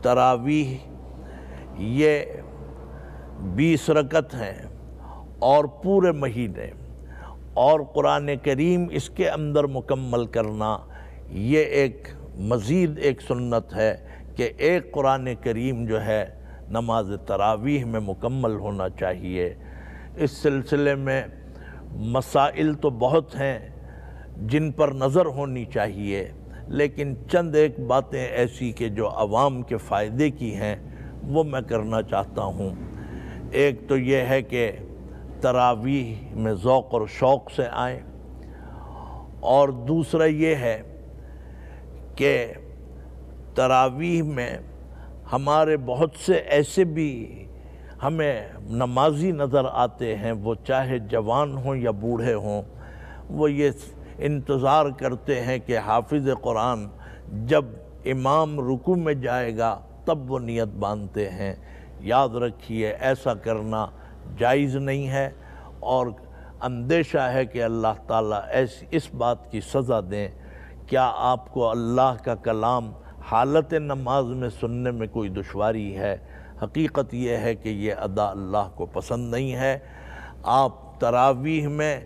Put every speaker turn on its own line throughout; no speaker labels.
تراویح یہ 20 رکعت ہیں اور پورے مہینے، اور قرآن کریم اس کے اندر مکمل کرنا یہ ایک مزید ایک سنت ہے کہ ایک قرآن کریم جو ہے نماز تراویح میں مکمل ہونا چاہیے۔ اس سلسلے میں مسائل تو بہت ہیں جن پر نظر ہونی چاہیے، لیکن چند ایک باتیں ایسی کہ جو عوام کے فائدے کی ہیں وہ میں کرنا چاہتا ہوں۔ ایک تو یہ ہے کہ تراویح میں ذوق اور شوق سے آئیں، اور دوسرا یہ ہے کہ تراویح میں ہمارے بہت سے ایسے بھی ہمیں نمازی نظر آتے ہیں، وہ چاہے جوان ہوں یا بوڑھے ہوں، وہ یہ انتظار کرتے ہیں کہ حافظ قرآن جب امام رکوع میں جائے گا تب وہ نیت باندھتے ہیں۔ یاد رکھیے ایسا کرنا جائز نہیں ہے، اور اندیشہ ہے کہ اللہ تعالیٰ اس بات کی سزا دیں۔ کیا آپ کو اللہ کا کلام حالت نماز میں سننے میں کوئی دشواری ہے؟ حقیقت یہ ہے کہ یہ ادا اللہ کو پسند نہیں ہے۔ آپ تراویح میں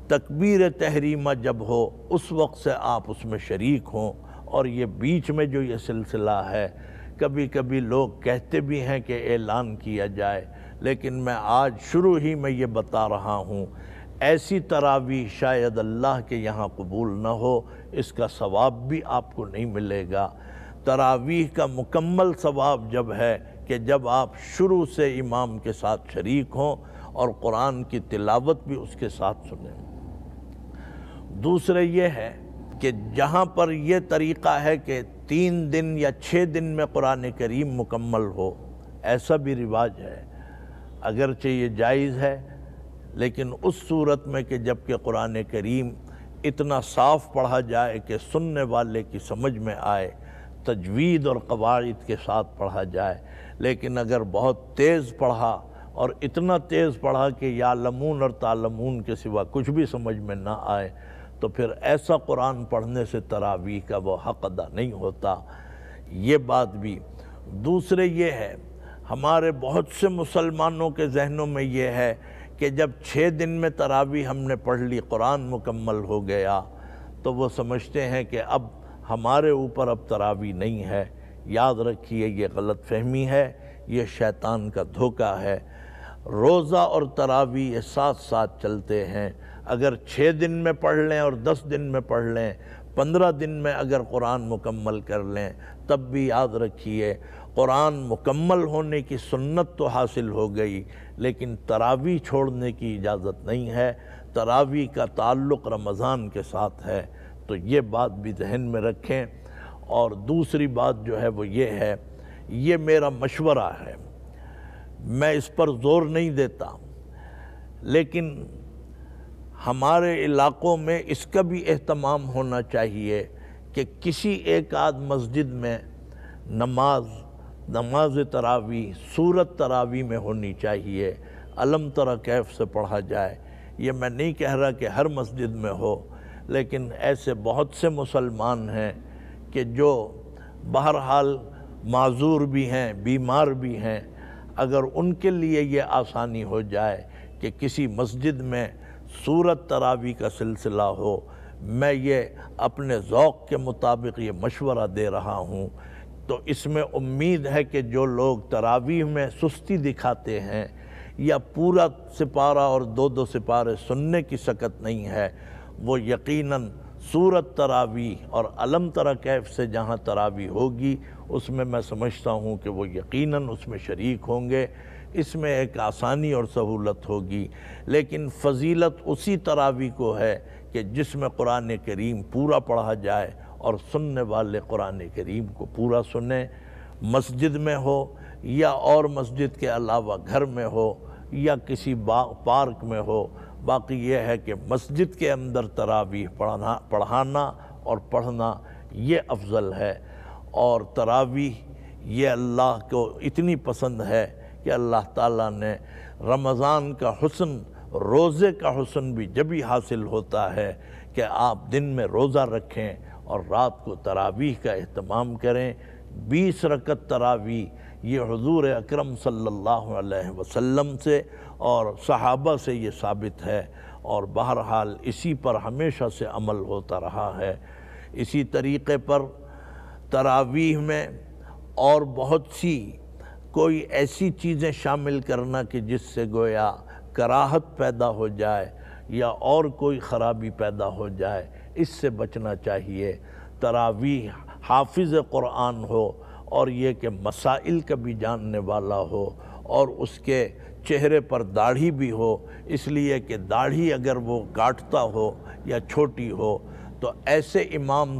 تکبیر تحریمہ جب ہو اس وقت سے آپ اس میں شریک ہوں، اور یہ بیچ میں جو یہ سلسلہ ہے کبھی کبھی لوگ کہتے بھی ہیں کہ اعلان کیا جائے، لیکن میں آج شروع ہی میں یہ بتا رہا ہوں، ایسی تراویح شاید اللہ کے یہاں قبول نہ ہو، اس کا ثواب بھی آپ کو نہیں ملے گا۔ تراویح کا مکمل ثواب جب ہے کہ جب آپ شروع سے امام کے ساتھ شریک ہوں اور قرآن کی تلاوت بھی اس کے ساتھ سنیں۔ دوسرا یہ ہے کہ جہاں پر یہ طریقہ ہے کہ 3 دن یا 6 دن میں قرآن کریم مکمل ہو، ایسا بھی رواج ہے، اگرچہ یہ جائز ہے، لیکن اس صورت میں کہ جب کہ قرآن کریم اتنا صاف پڑھا جائے کہ سننے والے کی سمجھ میں آئے، تجوید اور قواعد کے ساتھ پڑھا جائے۔ لیکن اگر بہت تیز پڑھا اور اتنا تیز پڑھا کہ یعلمون اور تعلمون کے سوا کچھ بھی سمجھ میں نہ آئے، تو پھر ایسا قرآن پڑھنے سے تراویح کا وہ حق ادا نہیں ہوتا۔ یہ بات بھی۔ دوسرے یہ ہے، ہمارے بہت سے مسلمانوں کے ذہنوں میں یہ ہے کہ جب 6 دن میں تراویح ہم نے پڑھ لی، قرآن مکمل ہو گیا، تو وہ سمجھتے ہیں کہ اب ہمارے اوپر اب تراویح نہیں ہے۔ یاد رکھیے یہ غلط فہمی ہے، یہ شیطان کا دھوکہ ہے۔ روزہ اور تراویح یہ ساتھ ساتھ چلتے ہیں۔ اگر 6 دن میں پڑھ لیں اور 10 دن میں پڑھ لیں، 15 دن میں اگر قرآن مکمل کر لیں، تب بھی یاد رکھیے قرآن مکمل ہونے کی سنت تو حاصل ہو گئی، لیکن تراویح چھوڑنے کی اجازت نہیں ہے۔ تراویح کا تعلق رمضان کے ساتھ ہے، تو یہ بات بھی ذہن میں رکھیں۔ اور دوسری بات جو ہے وہ یہ ہے، یہ میرا مشورہ ہے، میں اس پر زور نہیں دیتا، لیکن ہمارے علاقوں میں اس کا بھی اہتمام ہونا چاہیے کہ کسی ایک آدھ مسجد میں نماز تراویح سورت تراویح میں ہونی چاہیے، الم تری کیف سے پڑھا جائے۔ یہ میں نہیں کہہ رہا کہ ہر مسجد میں ہو، لیکن ایسے بہت سے مسلمان ہیں کہ جو بہرحال معذور بھی ہیں، بیمار بھی ہیں، اگر ان کے لیے یہ آسانی ہو جائے کہ کسی مسجد میں سورت تراویح کا سلسلہ ہو، میں یہ اپنے ذوق کے مطابق یہ مشورہ دے رہا ہوں، تو اس میں امید ہے کہ جو لوگ تراویح میں سستی دکھاتے ہیں یا پورا سپارہ اور 2 سپارے سننے کی سکت نہیں ہے، وہ یقیناً سورت تراویح اور الم تری کیف سے جہاں تراویح ہوگی اس میں سمجھتا ہوں کہ وہ یقیناً اس میں شریک ہوں گے۔ اس میں ایک آسانی اور سہولت ہوگی، لیکن فضیلت اسی تراویح کو ہے کہ جس میں قرآن کریم پورا پڑھا جائے اور سننے والے قرآن کریم کو پورا سنیں، مسجد میں ہو یا اور مسجد کے علاوہ گھر میں ہو یا کسی پارک میں ہو۔ باقی یہ ہے کہ مسجد کے اندر تراویح پڑھانا اور پڑھنا یہ افضل ہے، اور تراویح یہ اللہ کو اتنی پسند ہے کہ اللہ تعالیٰ نے رمضان کا حسن، روزے کا حسن بھی جبھی حاصل ہوتا ہے کہ آپ دن میں روزہ رکھیں اور رات کو تراویح کا اہتمام کریں۔ 20 رکعت تراویح یہ حضور اکرم صلی اللہ علیہ وسلم سے اور صحابہ سے یہ ثابت ہے، اور بہرحال اسی پر ہمیشہ سے عمل ہوتا رہا ہے۔ اسی طریقے پر تراویح میں اور بہت سی کوئی ایسی چیزیں شامل کرنا کہ جس سے گویا کراہت پیدا ہو جائے یا اور کوئی خرابی پیدا ہو جائے، اس سے بچنا چاہیے۔ تراویح حافظ قرآن ہو اور یہ کہ مسائل کا بھی جاننے والا ہو، اور اس کے چہرے پر داڑھی بھی ہو، اس لیے کہ داڑھی اگر وہ کاٹتا ہو یا چھوٹی ہو تو ایسے امام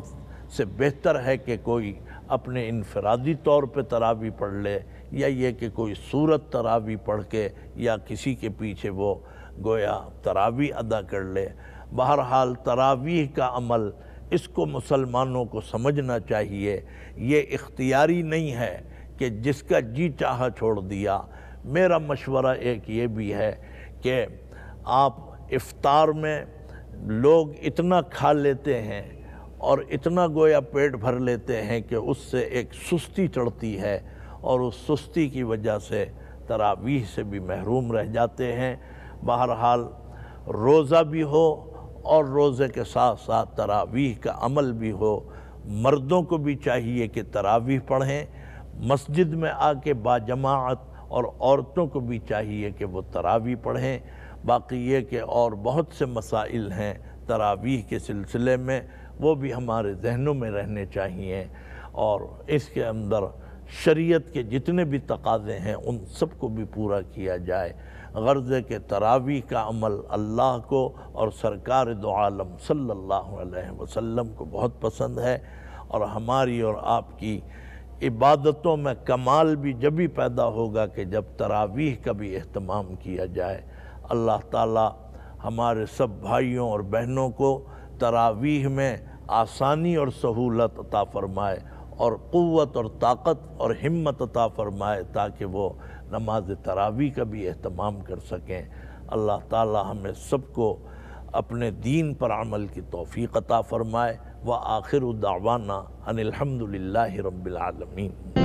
سے بہتر ہے کہ کوئی اپنے انفرادی طور پہ تراویح پڑھ لے، یا یہ کہ کوئی سورت تراویح پڑھ کے یا کسی کے پیچھے وہ گویا تراویح ادا کر لے۔ بہرحال تراویح کا عمل اس کو مسلمانوں کو سمجھنا چاہیے، یہ اختیاری نہیں ہے کہ جس کا جی چاہا چھوڑ دیا۔ میرا مشورہ ایک یہ بھی ہے کہ آپ افطار میں لوگ اتنا کھا لیتے ہیں اور اتنا گویا پیٹ بھر لیتے ہیں کہ اس سے ایک سستی چڑھتی ہے، اور اس سستی کی وجہ سے تراویح سے بھی محروم رہ جاتے ہیں۔ بہرحال روزہ بھی ہو اور روزے کے ساتھ ساتھ تراویح کا عمل بھی ہو۔ مردوں کو بھی چاہیے کہ تراویح پڑھیں مسجد میں آ کے باجماعت، اور عورتوں کو بھی چاہیے کہ وہ تراویح پڑھیں۔ باقی یہ کہ اور بہت سے مسائل ہیں تراویح کے سلسلے میں، وہ بھی ہمارے ذہنوں میں رہنے چاہیے، اور اس کے اندر شریعت کے جتنے بھی تقاضے ہیں ان سب کو بھی پورا کیا جائے۔ غرض ہے کہ تراویح کا عمل اللہ کو اور سرکار دو عالم صلی اللہ علیہ وسلم کو بہت پسند ہے، اور ہماری اور آپ کی عبادتوں میں کمال بھی جبھی پیدا ہوگا کہ جب تراویح کا بھی اہتمام کیا جائے۔ اللہ تعالی ہمارے سب بھائیوں اور بہنوں کو تراویح میں آسانی اور سہولت عطا فرمائے، اور قوت اور طاقت اور ہمت عطا فرمائے، تاکہ وہ نماز تراویح کا بھی اہتمام کر سکیں۔ اللہ تعالی ہمیں سب کو اپنے دین پر عمل کی توفیق عطا فرمائے۔ وآخر دعوانا ان الحمد للہ رب العالمین۔